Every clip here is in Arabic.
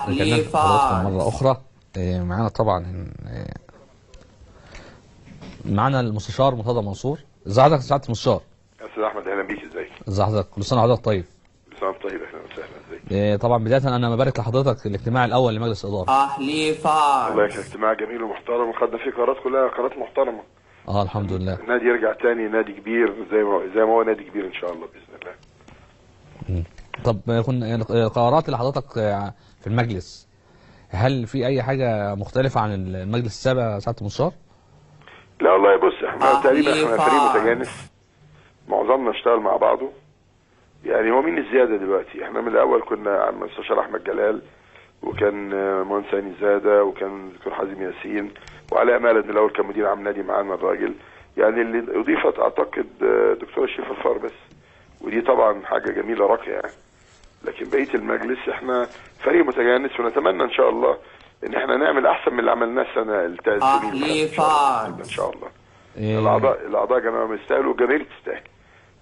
رجعنا لحضراتكم مرة أخرى. معانا طبعا معانا المستشار مرتضى منصور. ازي حضرتك يا سعادة المستشار؟ يا استاذ احمد، اهلا بيك. ازيك؟ ازي حضرتك؟ كل سنة وحضرتك طيب. كل سنه وانت طيب. اهلا وسهلا. ازيك؟ طبعا بداية أنا مبارك لحضرتك الاجتماع الأول لمجلس الإدارة. والله كان اجتماع جميل ومحترم، وخدنا فيه قرارات كلها قرارات محترمة. الحمد لله. النادي يرجع تاني نادي كبير زي ما هو نادي كبير ان شاء الله باذن الله. طب كنا القرارات اللي حضرتك في المجلس، هل في أي حاجة مختلفة عن المجلس السابق يا سعادة المستشار؟ لا والله، بص احنا تقريبا فريق متجانس، معظمنا اشتغل مع بعضه. يعني هو مين الزياده دلوقتي؟ احنا من الاول كنا عم المستشار احمد جلال، وكان مهندس هاني زاده، وكان دكتور حازم ياسين، وعلاء مالد من الاول كان مدير عام نادي معانا الراجل. يعني اللي اضيفت اعتقد دكتوره شريفه الفار بس، ودي طبعا حاجه جميله راقيه يعني. لكن بقيه المجلس احنا فريق متجانس، ونتمنى ان شاء الله ان احنا نعمل احسن من اللي عملناه السنه السنين ان شاء الله. الاعضاء جماعه يستاهلوا، والجماهير تستاهل،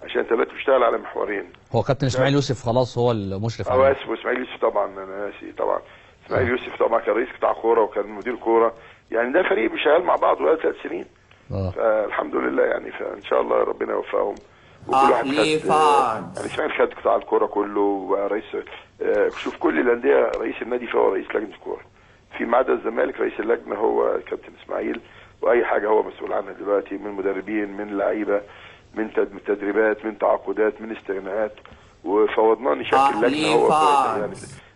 عشان انت دلوقتي بتشتغل على محورين. هو كابتن اسماعيل يوسف خلاص هو المشرف عليه. اسمه اسماعيل يوسف طبعا، انا ناسي طبعا. اسماعيل يوسف طبعا كان رئيس قطاع كوره وكان مدير كوره، يعني ده فريق شغال مع بعض بقاله 3 سنين. فالحمد لله يعني، فان شاء الله ربنا يوفقهم. وكل واحد خد يعني اسماعيل خد قطاع الكوره كله، وبقى رئيس. شوف كل الانديه رئيس النادي فهو رئيس لجنه الكوره، في ما عدا الزمالك رئيس اللجنه هو كابتن اسماعيل، واي حاجه هو مسؤول عنها دلوقتي، من مدربين، من لعيبه، من تدريبات، من تعاقدات، من استغناءات. وفوضناه نشكل لجنه هو يعني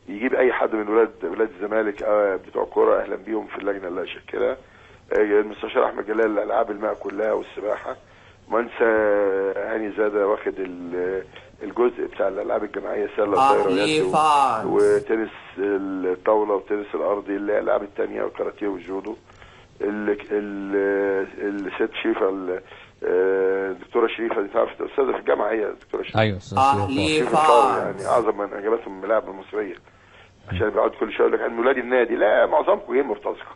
يجيب اي حد من ولاد الزمالك بتوع كوره، اهلا بيهم في اللجنه اللي هيشكلها. المستشار احمد جلال الالعاب الماء كلها والسباحه. مهندس هاني زاده واخد الجزء بتاع الالعاب الجماعيه، سله وطايره ويد وتنس الطاوله وتنس الارضي، اللي هي الالعاب الثانيه، والكاراتيه والجودو. الست شريفه، الدكتوره شريفه دي تعرف استاذه في الجامعه، هي الدكتوره شريفه. ايوه شريفه يعني اعظم من اجابتهم من اللعبه المصريه، عشان بيقعد كل شويه يقول لك عن ولاد النادي. لا، معظمكم ايه مرتزقه،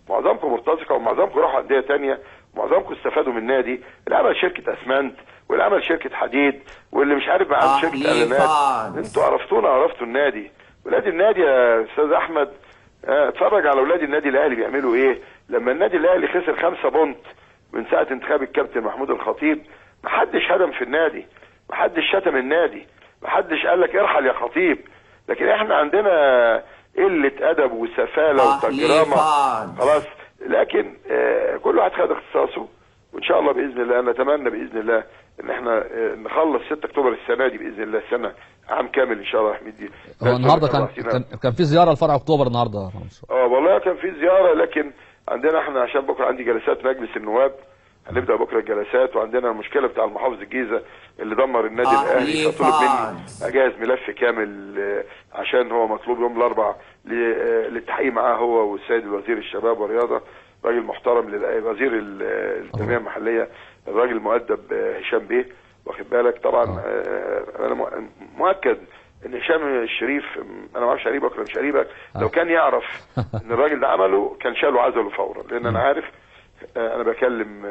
معظمكم مرتزقه، ومعظمكم راحوا انديه ثانيه، ومعظمكم استفادوا من النادي اللي عمل شركه اسمنت، واللي عمل شركه حديد، واللي مش عارف عمل شركه اعلانات. انتوا عرفتوا النادي. ولاد النادي يا استاذ احمد، اتفرج على ولاد النادي الاهلي بيعملوا ايه. لما النادي الاهلي خسر 5 بونت من ساعه انتخاب الكابتن محمود الخطيب، محدش هدم في النادي، محدش شتم النادي، محدش قال لك ارحل يا خطيب. لكن احنا عندنا قله ادب وسفاله وتجرمه خلاص. لكن كل واحد خد اختصاصه، وان شاء الله باذن الله نتمنى باذن الله ان احنا نخلص 6 اكتوبر السنه دي باذن الله، السنه عام كامل ان شاء الله. حميدي هو النهارده كان في زياره لفرع اكتوبر النهارده. والله كان في زياره، لكن عندنا احنا عشان بكره عندي جلسات مجلس النواب، هنبدا بكره الجلسات، وعندنا المشكله بتاع المحافظ الجيزه اللي دمر النادي الاهلي، فطلب مني اجهز ملف كامل عشان هو مطلوب يوم الاربعاء للتحقيق معاه هو والسيد الوزير الشباب والرياضه، راجل محترم، وزير التنميه المحليه، الراجل المؤدب هشام بيه، واخد بالك طبعا. انا مؤكد ان هشام الشريف، انا ما اعرفش قريبك ولا مش قريبك، لو كان يعرف ان الراجل ده عمله كان شاله عزله فورا، لان انا عارف. انا بكلم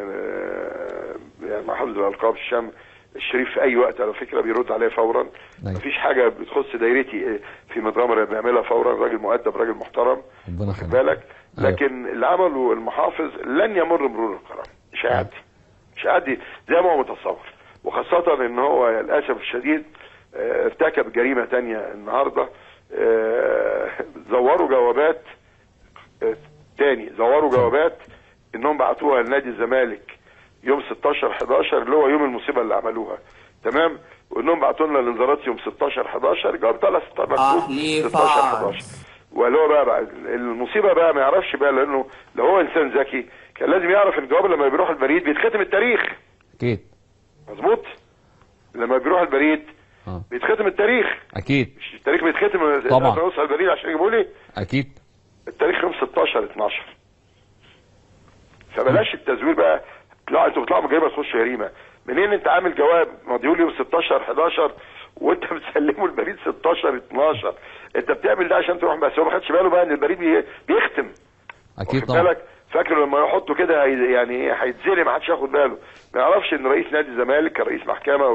يعني مع حافظ الالقاب هشام الشريف في اي وقت على فكره بيرد عليا فورا. مفيش حاجه بتخص دايرتي في مدرمه بيعملها فورا، راجل مؤدب، راجل محترم، واخد بالك. لكن اللي عمله المحافظ لن يمر مرور الكرام، مش هيعدي زي ما هو متصور، وخاصه ان هو للاسف الشديد ارتكب جريمه ثانيه النهارده. زوروا جوابات انهم بعتوها لنادي الزمالك يوم 16/11 اللي هو يوم المصيبه اللي عملوها، تمام، وانهم بعتوا لنا الانذارات يوم 16/11، جواب طلع 16/11. واللي هو بقى المصيبه بقى ما يعرفش بقى، لانه لو هو انسان ذكي كان لازم يعرف ان الجواب لما بيروح البريد بيتختم التاريخ. اكيد مظبوط، لما بيروح البريد بيتختم التاريخ. اكيد مش التاريخ بيتختم طبعا لما يوصل البريد عشان يجيبوا لي. اكيد التاريخ يوم 16/12. فبلاش التزوير بقى. انتوا بتطلعوا جايبه تخش جريمه منين؟ انت عامل جواب مديول يوم 16/11 وانت بتسلمه البريد 16/12. انت بتعمل ده عشان تروح، بس هو ما خدش باله بقى ان البريد بيختم. اكيد طبعا. فاكر لما يحطوا كده يعني ايه هيتزري، ما حدش ياخد باله، ما يعرفش ان رئيس نادي الزمالك كان رئيس محكمه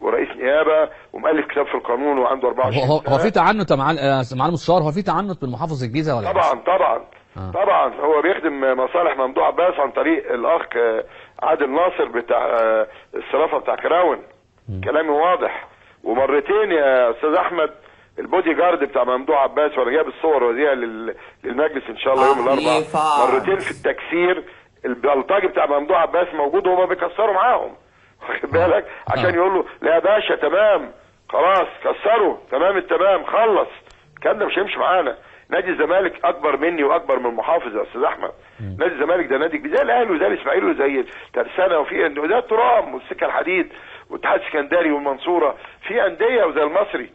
ورئيس نيابه ومؤلف كتاب في القانون وعنده 24 سنه. هو في تعنت يا معالي المستشار، هو في تعنت من محافظ الجيزه ولا؟ طبعا هو بيخدم مصالح ممدوح عباس عن طريق الاخ عادل ناصر بتاع الصرافه بتاع كراون. كلامي واضح. ومرتين يا استاذ احمد البودي جارد بتاع ممدوح عباس، وانا جايب الصور وديها للمجلس ان شاء الله يوم الاربعاء، مرتين في التكسير. البلطجي بتاع ممدوح عباس موجود وهما بيكسروا معاهم، واخد بالك؟ عشان يقول له لا يا باشا تمام خلاص كسروا تمام التمام خلص. الكلام ده مش هيمشي معانا. نادي الزمالك اكبر مني واكبر من المحافظ يا استاذ احمد. نادي الزمالك ده نادي زي الاهلي وزي الاسماعيلي وزي ترسانه وزي الترام والسكه الحديد والاتحاد السكندري والمنصوره. في انديه وزي المصري،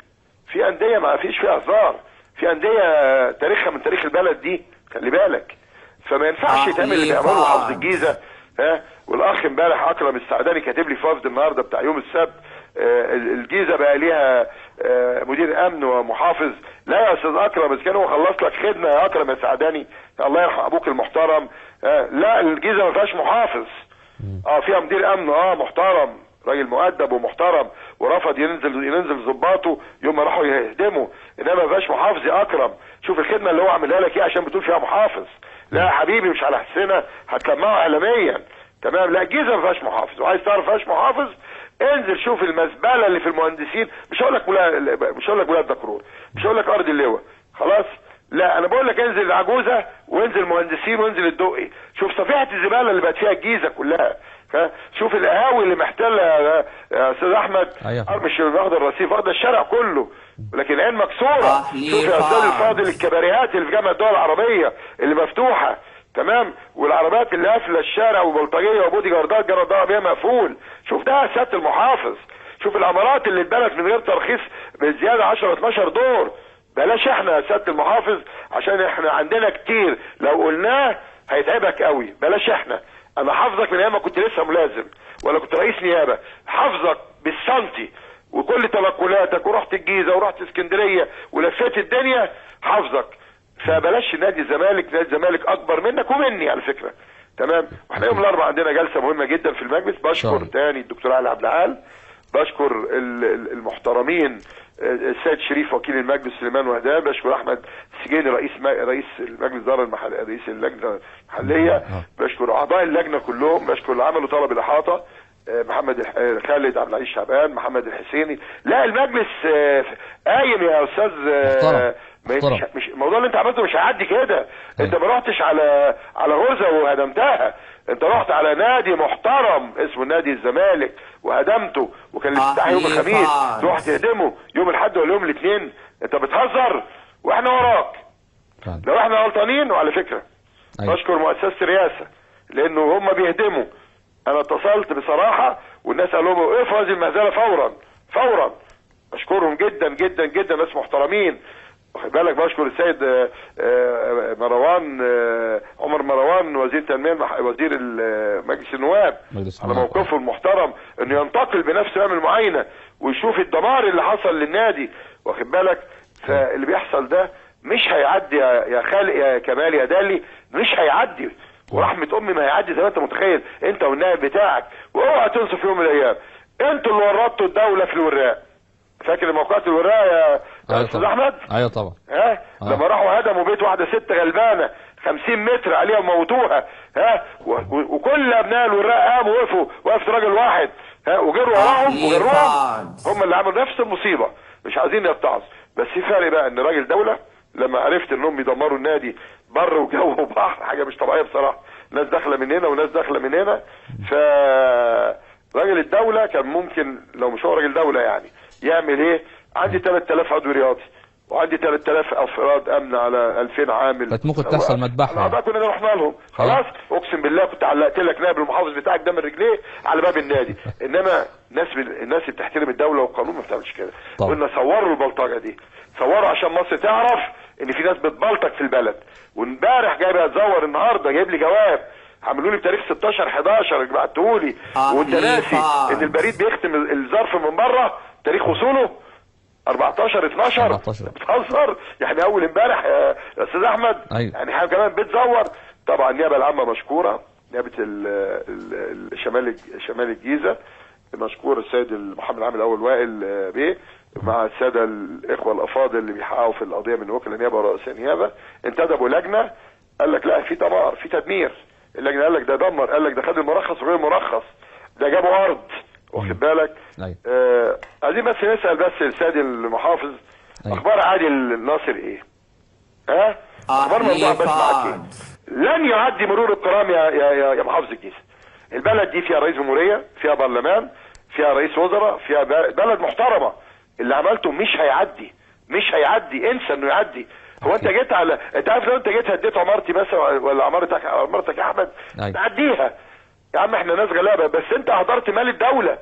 في انديه ما فيش فيها هزار، في انديه تاريخها من تاريخ البلد دي، خلي بالك. فما ينفعش يتعمل اللي بيعمله محافظ الجيزه. والاخ امبارح اكرم السعداني كاتب لي في وفد النهارده بتاع يوم السبت الجيزه بقى ليها مدير امن ومحافظ. لا يا استاذ اكرم، اذا كان هو خلص لك خدمه يا اكرم يا سعداني الله يرحم ابوك المحترم، لا الجيزه ما فيهاش محافظ. فيها مدير امن محترم، راجل مؤدب ومحترم ورفض ينزل ضباطه يوم ما راحوا يهدموا، انما ما فيهاش محافظ يا اكرم. شوف الخدمه اللي هو عاملها لك ايه عشان بتقول فيها محافظ. لا يا حبيبي مش على حسنا، هتلمعه اعلاميا تمام. لا الجيزه ما فيهاش محافظ، وعايز تعرف ما فيهاش محافظ انزل شوف المزبله اللي في المهندسين. مش هقول لك ولاد دكرور، مش هقول لك ارض اللواء خلاص، لا انا بقول لك انزل العجوزه وانزل مهندسين وانزل الدقي، شوف صفيحه الزباله اللي بقت فيها الجيزه كلها. شوف القهاوي اللي محتله يا استاذ احمد. مش واخده الرصيف، واخده الشارع كله، لكن العين مكسوره. شوف يا استاذ الفاضل الكباريهات اللي في جامعه الدول العربيه اللي مفتوحه تمام، والعربيات اللي قافله الشارع وبلطجيه وبودي جاردات جرى عربيه مقفول. شوف ده سياده المحافظ. شوف العمارات اللي اتبنت من غير ترخيص بزياده 10 12 دور. بلاش احنا يا سياده المحافظ عشان احنا عندنا كتير لو قلناه هيتعبك قوي. بلاش احنا. انا حافظك من ايام ما كنت لسه ملازم ولا كنت رئيس نيابه، حافظك بالسنتي وكل تنقلاتك، ورحت الجيزه ورحت اسكندريه ولفيت الدنيا، حافظك. فبلاش نادي الزمالك. نادي الزمالك اكبر منك ومني على فكره تمام. واحنا يوم الاربعاء عندنا جلسه مهمه جدا في المجلس. بشكر تاني الدكتور علي عبد العال، بشكر المحترمين السيد شريف وكيل المجلس سليمان وهدان، بشكر احمد السجيني رئيس المجلس دار المحل رئيس اللجنه المحليه، بشكر اعضاء اللجنه كلهم، بشكر اللي عملوا طلب الاحاطه محمد خالد عبد العزيز شعبان، محمد الحسيني. لا المجلس قايم يا استاذ مش الموضوع اللي انت عملته مش هيعدي كده. انت ما رحتش على غرزه وهدمتها، انت رحت على نادي محترم اسمه نادي الزمالك وهدمته، وكان الافتتاح يوم الخميس تروح تهدمه يوم الاحد ولا يوم الاثنين؟ انت بتهزر واحنا وراك لو احنا غلطانين. وعلى فكره بشكر مؤسسه الرئاسه لانه هم بيهدموا. انا اتصلت بصراحه والناس قالوا لهم اوقفوا هذه المهزله فورا. بشكرهم جدا جدا جدا، ناس محترمين واخد بالك. بشكر السيد عمر مروان وزير التنميه وزير مجلس النواب على موقفه المحترم انه ينتقل بنفسه يعمل معاينه ويشوف الدمار اللي حصل للنادي واخد بالك. فاللي بيحصل ده مش هيعدي يا خالق يا كمال يا دالي، مش هيعدي ورحمه امي ما هيعدي زي ما انت متخيل انت والنائب بتاعك. واوعى تنسوا في يوم من الايام انتوا اللي ورطتوا الدوله في الوراق. فاكر موقعات الوراق يا استاذ احمد؟ ايوه طبعا. لما راحوا هدموا بيت واحده ست غلبانه 50 متر عليها وموتوها وكل ابناء الوراق قاموا وقفت راجل واحد وجروا وراهم وجروهم. هم اللي عملوا نفس المصيبه، مش عايزين يتعظ. بس في فرق بقى ان راجل دوله لما عرفت انهم يدمروا النادي بر وجو وبحر، حاجه مش طبيعيه بصراحه. ناس داخله من هنا وناس داخله من هنا. ف راجل الدوله كان ممكن لو مش هو راجل دوله يعني يعمل ايه؟ عندي 3000 عضو رياضي وعندي 3000 افراد امن على 2000 عامل. كانت ممكن تحصل مذبحه. الاعضاء كنا رحنا لهم خلاص. اقسم بالله كنت علقت لك نائب المحافظ بتاعك ده من رجليه على باب النادي. انما الناس اللي بتحترم الدوله والقانون ما بتعملش كده. قلنا صوروا البلطجه دي، صوروا عشان مصر تعرف ان في ناس بتبلطج في البلد. وامبارح جاي اتزور النهارده جايب لي جواب عملوا لي بتاريخ 16/11 بعتهولي وانت ناسي ان البريد بيختم الظرف من بره تاريخ وصوله 14/12. بتهزر يعني اول امبارح يا استاذ احمد. أيوة. يعني حاجه كمان بتزور. طبعا النيابه العامه مشكوره، نيابه شمال الجيزه مشكور السيد المحامي العام الاول وائل بيه مع الساده الاخوه الافاضل اللي بيحققوا في القضيه من وكلاء النيابه ورؤساء النيابه. انتدبوا لجنه قال لك لا في دمار في تدمير، اللجنه قال لك ده دمر، قال لك ده خد المرخص وغير المرخص، ده جابوا ارض، واخد بالك. عايزين بس نسال بس السيد المحافظ اخبار عادل ناصر ايه؟ ها؟ اخبار موضوع بس معاك ايه؟ لن يعدي مرور الكرام يا محافظ الجيزه. البلد دي فيها رئيس جمهوريه، فيها برلمان، فيها رئيس وزراء، فيها بلد محترمه. اللي عملته مش هيعدي، انسى انه يعدي. هو انت جيت على، انت عارف لو انت جيت هديت عمارتي مثلا ولا عمارتك يا احمد تعديها يا عم، احنا ناس غلابه، بس انت هدرت مال الدوله.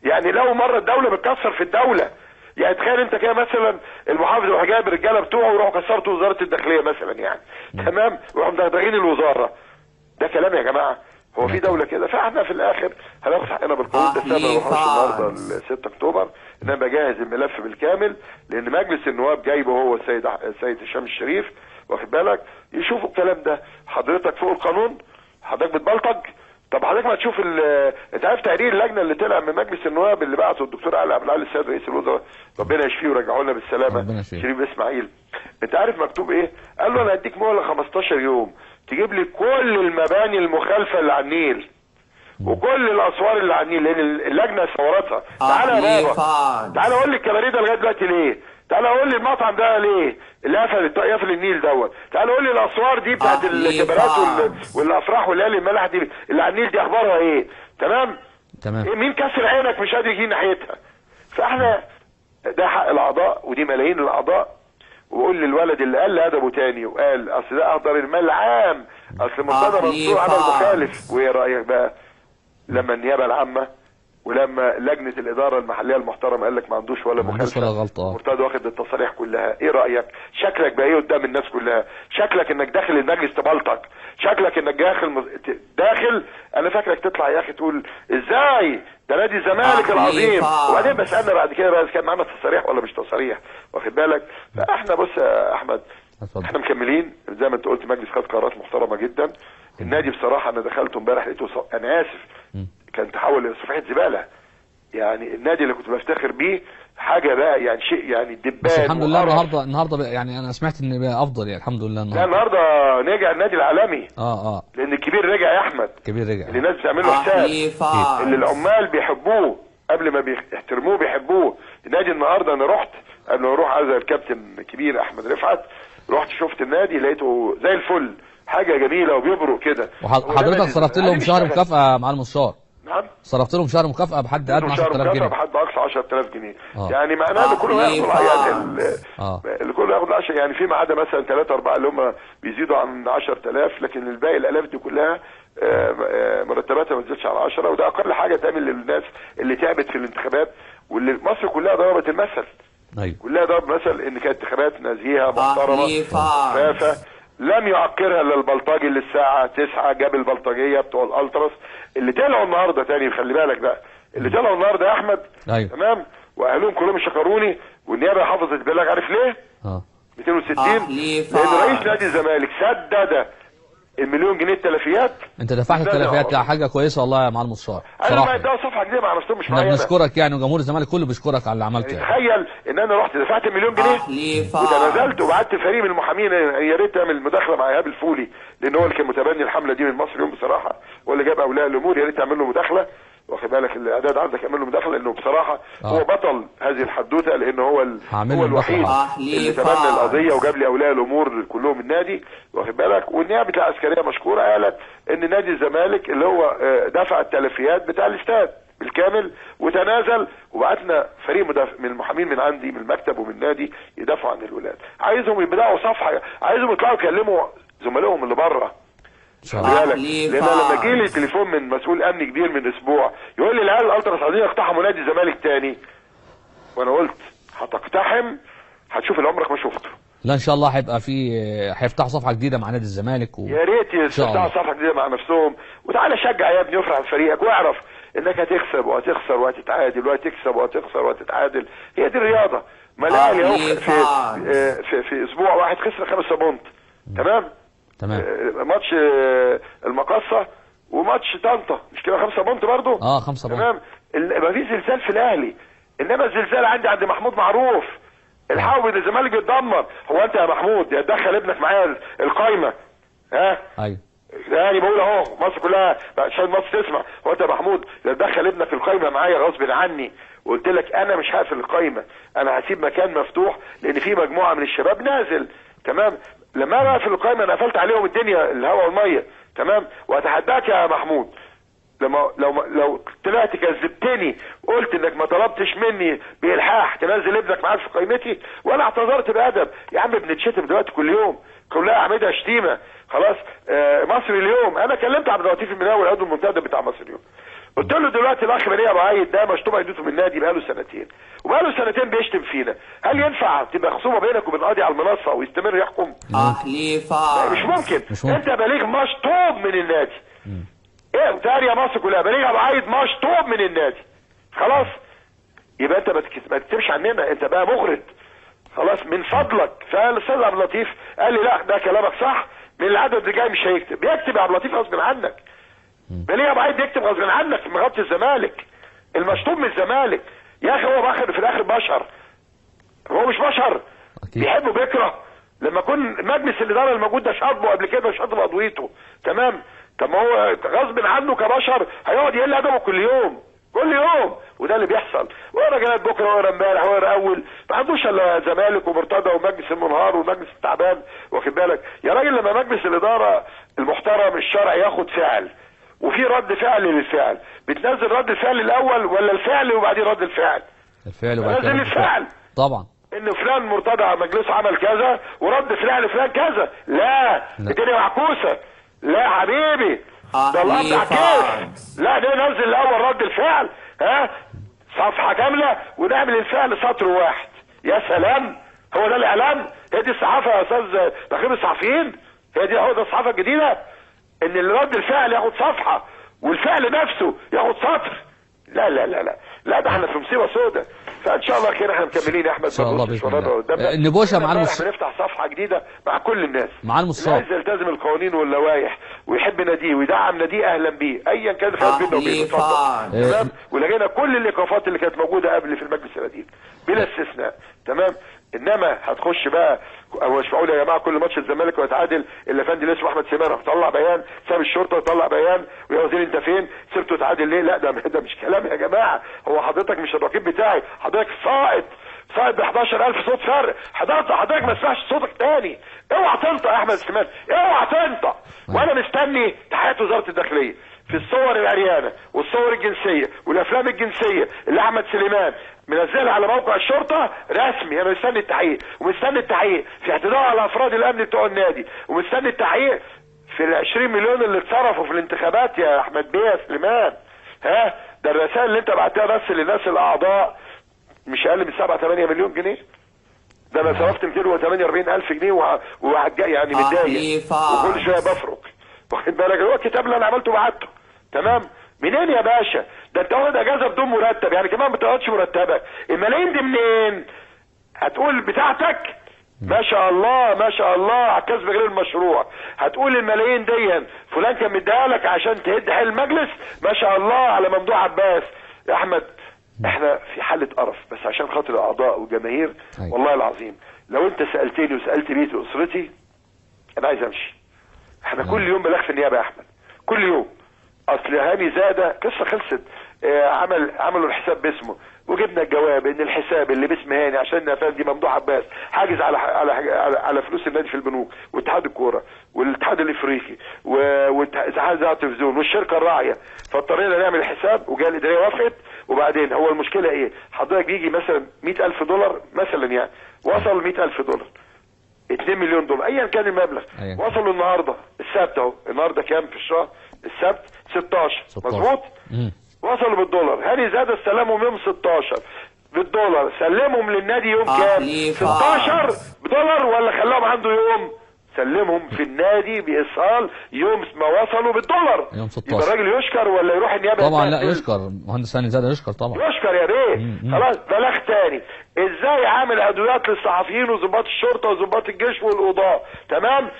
يعني لو مره الدوله بتكسر في الدوله، يعني تخيل انت كده مثلا المحافظ يروح جايب الرجاله بتوعه ويروحوا كسرتوا وزاره الداخليه مثلا يعني تمام، ويروحوا مدغدغين الوزاره. ده كلام يا جماعه؟ هو في دوله كده؟ فاحنا في الاخر هناخد حقنا بالقانون. ده السبب ما بروحش النهارده ال 6 اكتوبر ان انا بجهز الملف بالكامل، لان مجلس النواب جايبه هو السيد هشام الشريف، واخد بالك، يشوفوا الكلام ده. حضرتك فوق القانون؟ حضرتك بتبلطج؟ طب حضرتك ما تشوف انت عارف تقرير اللجنه اللي طلع من مجلس النواب اللي بعته الدكتور علي عبد العال السيد رئيس الوزراء ربنا يشفيه ويرجعه لنا بالسلامه شريف اسماعيل، انت عارف مكتوب ايه؟ قال له انا هديك مهله 15 يوم تجيب لي كل المباني المخالفه اللي على النيل وكل الاسوار اللي على النيل، لان اللجنه صورتها. تعالى يا بابا، تعالى قول لي الكباريه ده لغايه دلوقتي ليه؟ تعالى قول لي المطعم ده ليه اللي قفل النيل دوت؟ تعالى قول لي الاسوار دي بتاعت الكبارات والافراح والليالي الملاح دي اللي على النيل دي اخبارها ايه؟ تمام. إيه مين كسر عينك مش قادر يجي ناحيتها؟ فاحنا ده حق الاعضاء ودي ملايين الاعضاء. وقول للولد اللي قال ادبه تاني وقال اصل ده اهدر المال العام، اصل مرتضى منصور عمل مخالف. وايه رايك بقى لما النيابه العامه ولما لجنه الاداره المحليه المحترمه قال لك ما عندوش ولا مخالفه ولا غلطه، مرتضى واخد التصاريح كلها؟ ايه رايك؟ شكلك بقى ايه قدام الناس كلها؟ شكلك انك داخل المجلس تبلطج، شكلك انك داخل انا فاكرك تطلع يا اخي تقول ازاي ده نادي الزمالك العظيم، وبعدين بسالنا بعد كده بقى كان معانا تصاريح ولا مش تصاريح، واخد بالك. فاحنا بص يا احمد احنا مكملين زي ما انت قلت، مجلس خد قرارات محترمه جدا. النادي بصراحه انا دخلته امبارح لقيته انا اسف كان تحول لصفحه زباله. يعني النادي اللي كنت بفتخر بيه حاجه بقى يعني شيء يعني دبان. بس الحمد لله النهارده يعني انا سمعت ان بقى افضل يعني الحمد لله لا النهارده رجع النادي العالمي. لان الكبير رجع يا احمد، الكبير رجع اللي الناس بتعمل له حساب، اللي العمال بيحبوه قبل ما بيحترموه بيحبوه. النادي النهارده انا رحت قبل ما اروح عايز الكابتن الكبير احمد رفعت، رحت شفت النادي لقيته زي الفل، حاجه جميله وبيبرق كده. وحضرتك صرفت لهم شهر مكافاه مع المستشار؟ نعم صرفت لهم شهر مكافاه بحد ادنى 10000 جنيه. بحد اقصى 10000 جنيه. يعني معناه ان كله ياخد يعني اللي كله ياخد 10 يعني، في ما عدا مثلا 3 4 اللي هم بيزيدوا عن 10000، لكن الباقي الالاف دي كلها مرتباتها ما تزيدش على 10، وده اقل حاجه تعمل للناس اللي تعبت في الانتخابات، واللي مصر كلها ضربت المثل. ايوه كلها ضرب مثل ان كانت انتخابات نزيهه محترمه شفافه، لم يعكرها الا البلطجي اللي الساعه 9 جاب البلطجيه بتوع الالتراس اللي طلعوا النهارده تاني. خلي بالك بقى اللي طلعوا النهارده يا احمد. أيوة. تمام. واهلهم كلهم شكروني، والنيابه حفظت البلاغ. عارف ليه؟ 260 لان رئيس نادي الزمالك سدد المليون جنيه التلفيات. انت دفعت التلفيات، لا حاجه كويسه والله يا معلم المستشار. انا ما ادوا صفحه جديده مع نفسهم مش معايا. بنشكرك يعني، وجمهور الزمالك كله بيشكرك على اللي عملته. تخيل ان انا رحت دفعت المليون جنيه وتنازلت وبعت فريق من المحامين يا ريت تعمل مداخله مع ايهاب الفولي، لان هو اللي كان متبني الحمله دي من مصر يوم بصراحه، هو اللي جاب اولياء الامور، يا ريت تعمل له مداخله. واخد بالك الاعداد عندك يعمل له مداخله، لانه بصراحه هو بطل هذه الحدوته، لان هو الوحيد اللي تبنى القضيه وجاب لي اولياء الامور كلهم النادي. واخد بالك. والنيابه العسكريه مشكوره قالت ان نادي الزمالك اللي هو دفع التلفيات بتاع الاستاد بالكامل وتنازل، وبعتنا فريق من المحامين من عندي من المكتب ومن النادي يدافعوا عن الولاد. عايزهم يبداوا صفحه، عايزهم يطلعوا يكلموا زملائهم اللي بره. لان لما جيلي تليفون من مسؤول امني كبير من اسبوع يقول لي العيال الالتراس عايزين يقتحموا نادي الزمالك تاني، وانا قلت هتقتحم هتشوف اللي عمرك ما شفته. لا ان شاء الله هيفتحوا صفحه جديده مع نادي الزمالك يا ريت يفتحوا صفحه جديده مع نفسهم. وتعالى شجع يا ابني وافرح بفريقك واعرف انك هتكسب وهتخسر وهتتعادل وهتكسب وهتخسر وهتتعادل. هي دي الرياضه. ما الاهلي اهو في اسبوع واحد خسر 5 بونت. تمام. تمام. ماتش المقصه وماتش طنطا، مش كده 5 بونت برضه؟ 5 بونت. تمام. مفيش زلزال في الاهلي، انما الزلزال عند محمود معروف. الحاوي ده الزمالك بيتدمر. هو انت يا محمود يا تدخل ابنك معايا القايمه؟ ها؟ ايوه يعني بقول اهو مصر كلها عشان مصر تسمع. هو انت يا محمود يا تدخل ابنك القايمه معايا غصب عني، وقلت لك انا مش هقفل القايمه، انا هسيب مكان مفتوح لان في مجموعه من الشباب نازل. تمام. لما انا اقفل القايمه انا قفلت عليهم الدنيا الهواء والميه. تمام. واتحداك يا محمود لو طلعت كذبتني وقلت انك ما طلبتش مني بالحاح تنزل ابنك معاك في قائمتي، وانا اعتذرت بادب. يا عم بنتشتم دلوقتي كل يوم، كلها اعمدها شتيمه خلاص. مصري اليوم انا كلمت عبد اللطيف المناوي العضو المنتدب بتاع مصر اليوم، قلت له دلوقتي الاخ بني ابو عايد ده مشطوب عيدته من النادي بقاله 2 سنين، وبقاله 2 سنين بيشتم فينا. هل ينفع تبقى خصومه بينك وبين قاضي على المنصه ويستمر يحكم؟ مش ممكن. انت بليغ مشطوب من النادي. ايه وتاني يا مصر كلها بليغ ابو عايد مشطوب من النادي. خلاص يبقى انت ما تكتبش عننا، انت بقى مغرض خلاص من فضلك. فالاستاذ عبد اللطيف قال لي لا ده كلامك صح، من العدد اللي جاي مش هيكتب. بيكتب يا عبد اللطيف غصب عنك. بليغ ابو عايد بيكتب غصب عنك مغطي الزمالك، المشطوب من الزمالك. يا اخي هو باخر في الاخر بشر، هو مش بشر بيحب وبيكره. لما يكون مجلس الاداره الموجود ده شاطبه قبل كده شاطب عضويته. تمام. طب ما هو غصب عنه كبشر هيقعد يقل ادبه كل يوم كل يوم، وده اللي بيحصل. وانا جاي بكره وانا امبارح وانا اول ما عندوش الا زمالك ومرتضى ومجلس المنهار والمجلس التعبان، واخد بالك يا راجل. لما مجلس الاداره المحترم الشرعي ياخد فعل وفي رد فعل للفعل، بتنزل رد الفعل الاول ولا الفعل وبعدين رد الفعل؟ الفعل وبعد كده الفعل طبعا. ان فلان مرتضى مجلسه عمل كذا ورد فعل فلان كذا. لا الدنيا معكوسه. لا يا حبيبي ده القطع كيف. لا ده ننزل الاول رد الفعل صفحه كامله ونعمل الفعل سطر واحد. يا سلام. هو ده الاعلام؟ هي دي الصحافه يا استاذ تقريب الصحفيين؟ هو ده الصحافه الجديده؟ ان رد الفعل ياخد صفحه والفعل نفسه ياخد سطر؟ لا لا لا لا لا، ده احنا في مصيبه سوداء. فان شاء الله خير احنا مكملين يا احمد. ان شاء الله باذن الله. النجوشه مع المستشار هنفتح صفحه جديده مع كل الناس، مع المستشار اللي عايز يلتزم القوانين واللوائح ويحب ناديه ويدعم ناديه اهلا بيه ايا كان خلاف بيننا وبينه. اتفضل. تمام. ولغينا كل الايقافات اللي كانت موجوده قبل في المجلس القديم بلا استثناء. تمام. انما هتخش بقى هو مش معقول يا جماعه كل ماتش الزمالك ويتعادل الا فندي اسمه احمد سمير طلع بيان ساب الشرطه وطلع بيان ويا وزير انت فين سبته تعادل ليه؟ لا ده مش كلام يا جماعه. هو حضرتك مش الرقيب بتاعي، حضرتك ساقط ب 11000 صوت فرق. حضرتك ما تسمعش صوتك تاني. اوعى تنطق يا احمد سمير، اوعى تنطق. وانا مستني تحيات وزاره الداخليه في الصور العريانه والصور الجنسيه والافلام الجنسيه اللي احمد سليمان منزلها على موقع الشرطه رسمي. انا مستني التحقيق ومستني التحقيق في اعتداء على افراد الامن بتوع النادي، ومستني التحقيق في ال 20 مليون اللي اتصرفوا في الانتخابات يا احمد بيه يا سليمان. ده الرسائل اللي انت بعتها بس للناس الاعضاء مش اقل من 7-8 مليون جنيه. ده انا صرفت 248,000 جنيه يعني متضايق وكل شويه بفرق، واخد بالك. هو الكتاب اللي انا عملته بعته. تمام. منين يا باشا؟ ده انت واخد اجازه بدون مرتب، يعني كمان ما بتاخدش مرتبك. الملايين دي منين؟ هتقول بتاعتك؟ ما شاء الله ما شاء الله على الكسب غير المشروع. هتقول الملايين دي فلان كان مديها لك عشان تهد حيل المجلس؟ ما شاء الله على ممدوح عباس. يا احمد احنا في حاله قرف بس عشان خاطر الاعضاء والجماهير. والله العظيم لو انت سالتني وسالت بيتي واسرتي انا عايز امشي. احنا كل يوم بلاغ في النيابه يا احمد، كل يوم. اصل هاني زاده قصه خلصت. عملوا الحساب باسمه وجبنا الجواب ان الحساب اللي باسم هاني عشان افندي ممدوح عباس حاجز على فلوس النادي في البنوك واتحاد الكوره والاتحاد الافريقي واتحاد التلفزيون والشركه الراعيه. فاضطرينا نعمل الحساب وجاء الاداريه وافقت. وبعدين هو المشكله ايه؟ حضرتك بيجي مثلا 100,000 دولار مثلا، يعني وصل 100,000 دولار 2 مليون دولار ايا كان المبلغ. وصلوا النهارده السبت اهو. النهارده كام في الشهر؟ السبت 16 مظبوط. وصلوا بالدولار. هاني زاد استلمهم يوم 16 بالدولار، سلمهم للنادي يوم كام؟ 16 بدولار ولا خلاهم عنده يوم؟ سلمهم في النادي بايصال يوم ما وصلوا بالدولار. يوم 16 يبقى الراجل يشكر ولا يروح النيابه؟ طبعا لا يشكر. مهندس هاني زاده يشكر طبعا. يشكر يا بيه. خلاص بلاغ تاني. ازاي عامل ادويات للصحفيين وضباط الشرطه وضباط الجيش والقضاه؟ تمام.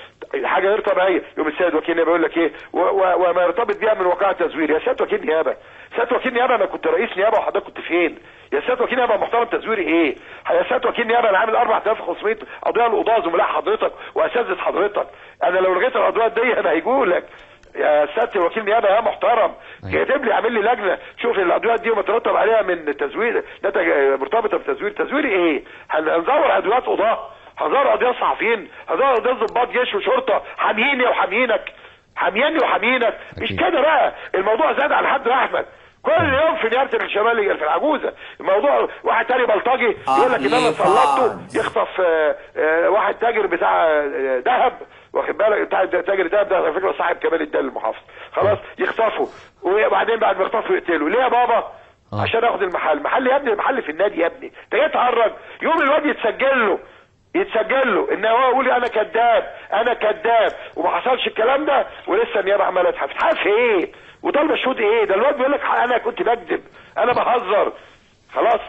حاجه غير طبيعيه. يوم السيد وكيل نيابه يقول لك ايه وما يرتبط بيها من وقائع تزوير. يا سياده وكيل نيابه، سياده وكيل نيابه انا كنت رئيس نيابه وحضرتك كنت فين؟ يا سياده وكيل نيابه محترم، تزويري ايه؟ يا سياده وكيل نيابه انا عامل 4500 قضيه لقضاه زملاء حضرتك واساتذه حضرتك. انا لو لغيت القضايا دي انا هيجوا لك يا سياده وكيل نيابه يا محترم. كاتب لي اعمل لي لجنه شوف الادوات دي ومترتب عليها من تزوير نتج مرتبطه بتزوير. تزويري ايه؟ هنزور ادوات قضاه، هزار قضيه صحفيين، هزار قضيه ضباط جيش وشرطه حاميني وحامينك، حاميني وحامينك. مش كده بقى الموضوع، زاد على حد احمد. كل يوم في نيابه الشماليه في العجوزه الموضوع واحد تاني بلطجي يقول لك ان انا سلطته يخطف واحد تاجر بتاع ذهب، واخد بالك بتاع تاجر ذهب ده على فكره صاحب كمال الدين المحافظ، خلاص يخطفه وبعدين بعد ما يخطفه يقتله. ليه يا بابا؟ عشان اخد المحل يا ابني، المحل في النادي يا ابني. انت جاي تهرج؟ يوم الواد يتسجل له ان هو يقول انا كذاب وما حصلش الكلام ده، ولسه النيابه عماله تحف ايه وطالبه شهود ايه؟ ده الواد بيقول لك انا كنت بكذب، انا بهزر. خلاص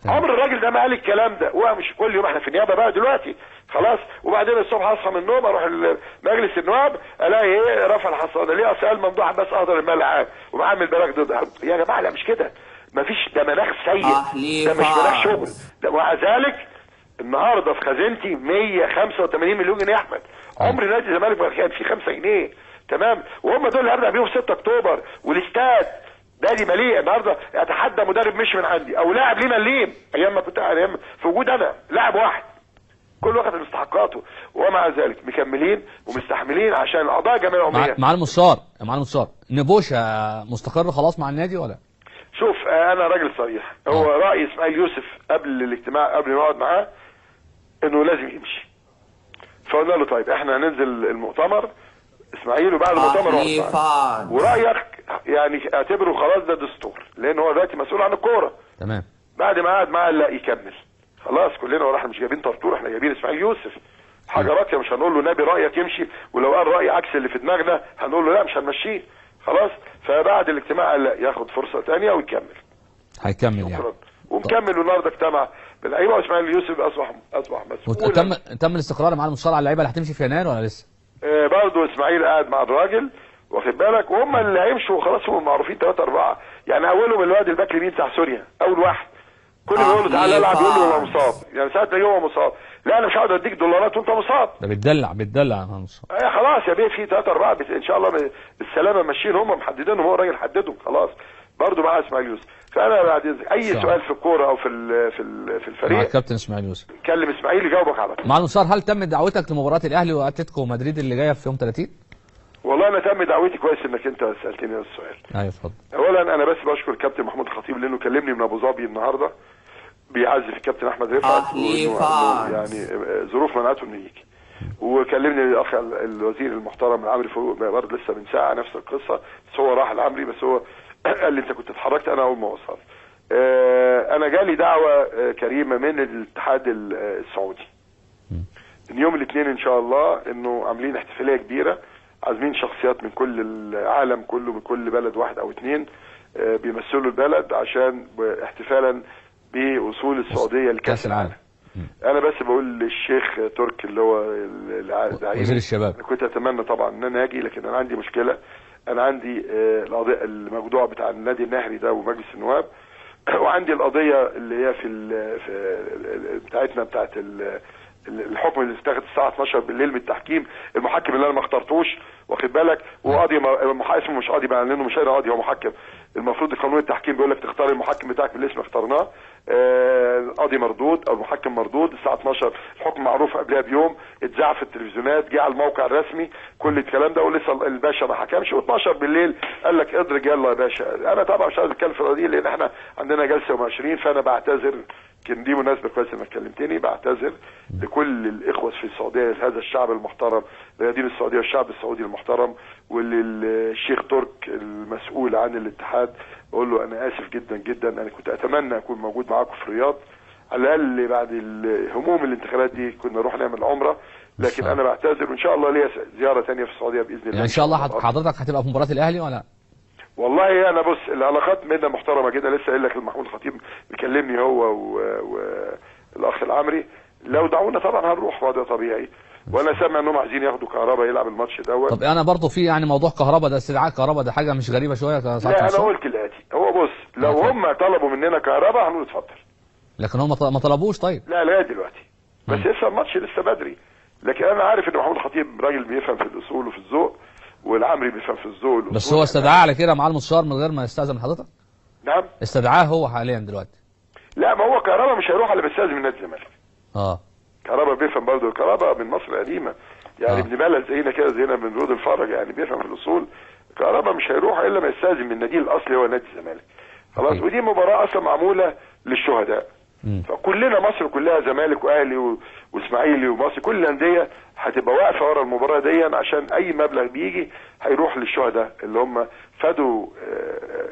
عمر الراجل ده ما قال الكلام ده، هو مش كل يوم احنا في النيابه بقى دلوقتي خلاص. وبعدين الصبح اصحى من النوم اروح مجلس النواب الاقي ايه؟ رفع الحصانه. ليه؟ اصل ممدوح بس اهدر المال العام ومعامل بلاغ ضدها. يا جماعه لا مش كده، مفيش، ده مناخ سيء، ده مش مناخ شغل. ومع ذلك النهارده في خزينتي 185 مليون جنيه يا احمد. عمر نادي الزمالك ما كان فيه 5 جنيه، تمام؟ وهم دول اللي هبدا بيهم 6 اكتوبر والاستاد نادي مليء. النهارده اتحدى مدرب مش من عندي او لاعب ليه مليم ايام ما كنت ايام في وجود انا لاعب واحد، كل واخد مستحقاته، ومع ذلك مكملين ومستحملين عشان القضايا الجمعيه العموميه. مع المستشار نبوشه مستقر خلاص مع النادي ولا؟ شوف انا راجل صريح، هو راي اسماعيل يوسف قبل الاجتماع قبل ما نقعد معاه انه لازم يمشي. فقلنا له طيب احنا هننزل المؤتمر اسماعيل وبعد المؤتمر ورايك يعني اعتبره خلاص ده دستور، لان هو دلوقتي مسؤول عن الكوره. تمام. بعد ما قعد معاه لا يكمل خلاص كلنا وراح، مش جايبين طرطور، احنا جايبين اسماعيل يوسف حاجه راقيه. مش هنقول له نبي رايك يمشي، ولو قال راي عكس اللي في دماغنا هنقول له لا مش هنمشيه خلاص. فبعد الاجتماع قال لا ياخد فرصه ثانيه ويكمل. هيكمل يعني. ومكمل. والنهارده اجتمع باللعيبه واسماعيل يوسف اصبح مسؤول. تم الاستقرار مع المستشار على اللعيبه اللي هتمشي في يناير ولا لسه؟ برضه اسماعيل قاعد مع الراجل واخد بالك، وهم اللي هيمشوا خلاص هم معروفين 3 4 يعني. اولهم الواد الباك اليمين بتاع سوريا اول واحد، كل ما يقول له تعالى العب يقول له هو مصاب، يعني ساعه ما هو مصاب لا انا مش هقعد اديك دولارات وانت مصاب. ده بتدلع يا مصاب. خلاص يا بيه في 3 4 ان شاء الله بالسلامه ماشيين، هم محددينهم، هو الراجل حددهم خلاص. برضه مع اسماعيل يوسف. فانا بعد اي سؤال في الكوره او في الفريق مع الكابتن اسماعيل يوسف كلم اسماعيل يجاوبك على طول. مع المستشار هل تم دعوتك لمباراه الاهلي واتلتيكو مدريد اللي جايه في يوم 30؟ والله انا تم دعوتي، كويس انك انت سالتني هذا السؤال. ايوه اتفضل. اولا انا بس بشكر الكابتن محمود الخطيب لانه كلمني من ابو ظبي النهارده بيعزف الكابتن احمد رفعت يعني ظروف منعته انه يجي، وكلمني الاخ الوزير المحترم العمري فاروق برضه لسه من ساعه نفس القصه، بس هو راح العمري، بس هو قال لي انت كنت اتحركت انا اول ما وصلت. انا جالي دعوه كريمه من الاتحاد السعودي من يوم الاثنين ان شاء الله، انه عاملين احتفاليه كبيره، عازمين شخصيات من كل العالم كله بكل بلد واحد او 2 بيمثلوا البلد عشان احتفالا بوصول السعوديه لكاس العالم. انا بس بقول للشيخ ترك اللي هو وزير الشباب، كنت اتمنى طبعا ان انا اجي، لكن انا عندي مشكله. انا عندي القضيه الموضوع بتاع النادي النهري ده ومجلس النواب، وعندي القضيه اللي هي في بتاعتنا بتاعت الحكم اللي اتاخد الساعه 12 بالليل بالتحكيم، المحكم اللي انا ما اخترتوش واخد بالك، وقاضي اسمه مش قاضي بقى لانه مش قاضي هو محكم. المفروض قانون التحكيم بيقول لك تختار المحكم بتاعك بالاسم، اخترناه. القاضي مردود او المحكم مردود الساعه 12، الحكم معروف قبلها بيوم، اتذاع في التلفزيونات، جه على الموقع الرسمي، كل الكلام ده، ولسه الباشا ما حكمش، و12 بالليل قال لك ادرج يلا يا باشا. انا طبعا مش عايز اتكلم في القضيه لان احنا عندنا جلسه يوم 20، فانا بعتذر، كان دي مناسبه كويسه انك كلمتني، بعتذر لكل الاخوه في السعوديه، هذا الشعب المحترم، رياضيين السعوديه والشعب السعودي المحترم، وللشيخ ترك المسؤول عن الاتحاد، بقول له انا اسف جدا جدا، انا كنت اتمنى اكون موجود معاكم في الرياض، على الاقل بعد هموم الانتخابات دي كنا نروح نعمل عمره، لكن انا بعتذر، وان شاء الله ليا زياره ثانيه في السعوديه باذن الله. يعني ان شاء الله حضرتك هتبقى في مباراه الاهلي ولا؟ والله انا بص العلاقات بيننا محترمه جدا، لسه قايل لك محمود الخطيب بيكلمني هو والاخ العمري، لو دعونا طبعا هنروح، وده طبيعي. وانا سامع انهم عايزين ياخدوا كهربا يلعب الماتش دوت. طب انا برضه في يعني موضوع كهربا ده، استدعاء كهربا ده حاجه مش غريبه شويه؟ لا انا قلت الاتي، هو بص لو هم طلبوا مننا كهربا هنقول اتفضل، لكن هم ما طلبوش. طيب لا لغايه دلوقتي، بس لسه الماتش لسه بدري. لكن انا عارف ان محمود الخطيب راجل بيفهم في الاصول وفي الذوق، والعمري بيفهم في الذوق والاصول. بس هو استدعاه على كده مع المستشار من غير ما يستاذن حضرتك؟ نعم استدعاه هو حاليا دلوقتي. لا ما هو كهربا مش هيروح الا بيستاذن من نادي الزمالك. كهربا بيفهم برضه، كهربا من مصر القديمه يعني ابن بلد زينا كده، زينا من رود الفرج يعني، بيفهم في الاصول. كهربا مش هيروح الا ما يستاذن من النادي الاصلي هو نادي الزمالك. خلاص. ودي مباراه اصلا معموله للشهداء. فكلنا مصر كلها زمالك واهلي واسماعيلي ومصر، كل الانديه هتبقى واقفه ورا المباراه دي، عشان اي مبلغ بيجي هيروح للشهداء اللي هم فادوا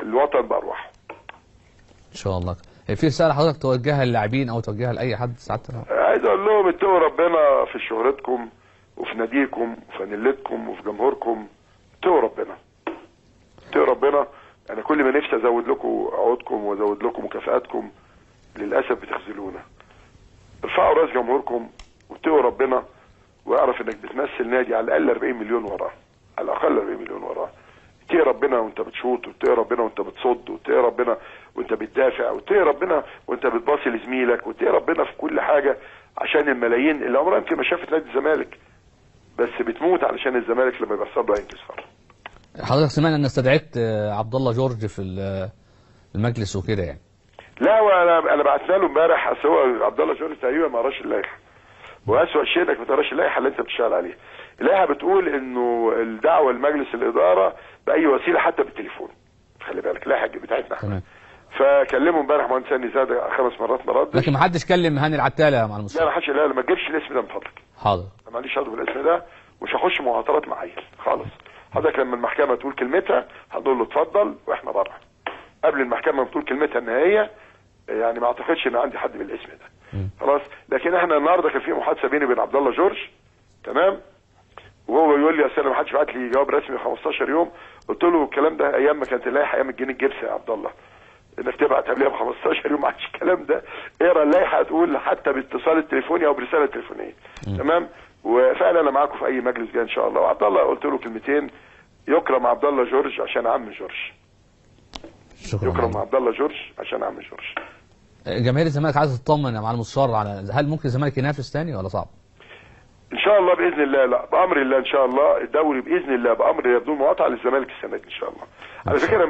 الوطن بارواحهم. ان شاء الله. في رساله حضرتك توجهها للاعبين او توجهها لاي حد سعادتك؟ عايز اقول لهم اتقوا ربنا في شهرتكم وفي ناديكم وفي فانيلتكم وفي جمهوركم. اتقوا ربنا، اتقوا ربنا. انا كل ما نفسي ازود لكم عقودكم وازود لكم مكافآتكم، للاسف بتخذلونا. ارفعوا راس جمهوركم واتقوا ربنا، واعرف انك بتمثل نادي على الاقل 40 مليون وراه، على الاقل 40 مليون وراه. اتقي ربنا وانت بتشوط، واتقي ربنا وانت بتصد، واتقي ربنا وانت بتدافع، واتقي ربنا وانت بتباصي لزميلك، واتقي ربنا في كل حاجه، عشان الملايين اللي عمرها يمكن ما شافت نادي الزمالك بس بتموت علشان الزمالك لما بيحصل له انتصار. حضرتك سمعنا ان استدعيت عبد الله جورج في المجلس وكده يعني؟ لا وانا بعتنا له امبارح، اصل هو عبد الله جورج تقريبا ما قراش اللائحه، واسوء شيء انك ما تقراش اللائحه اللي انت بتشتغل عليها. اللائحه بتقول انه الدعوه لمجلس الاداره باي وسيله حتى بالتليفون. خلي بالك اللائحه بتاعتنا احنا. فكلمه امبارح مهندس هاني زاد 5 مرات ما ردش. لكن ما حدش كلم هاني العتاله مع المستشار؟ لا ما حدش. لا ما تجيبش الاسم ده من فضلك. حاضر. انا معليش عضو بالاسم ده، مش هخش مهاترات مع عيل خالص. حضرتك لما المحكمه تقول كلمتها هنقول له اتفضل واحنا بره. قبل المحكمه بتقول كلمتها النهائيه يعني ما اعتقدش ان عندي حد بالاسم ده. خلاص. لكن احنا النهارده كان في محادثه بيني وبين عبد الله جورج، تمام؟ وهو يقول لي اصل انا ما حدش بعت لي جواب رسمي 15 يوم. قلت له الكلام ده ايام ما كانت اللائحه، ايام الجنيه الجبس يا عبد الله، انك تبعت قبلها ب 15 يوم. ما عادش الكلام ده. اقرا اللائحه تقول حتى باتصال التليفوني او برساله تليفونيه. تمام؟ وفعلا انا معاكم في اي مجلس جاي ان شاء الله. وعبد الله قلت له كلمتين، يكرم عبد الله جورج عشان عم جورج. شكرا. يكرم عبد الله جورج عشان عم جورج. جماهير الزمالك عايزه تطمن مع المستشار على هل ممكن الزمالك ينافس تاني ولا صعب؟ ان شاء الله باذن الله. لا بامر الله ان شاء الله الدوري باذن الله بامر الله بدون مقاطعه للزمالك السنه دي ان شاء الله. على فكره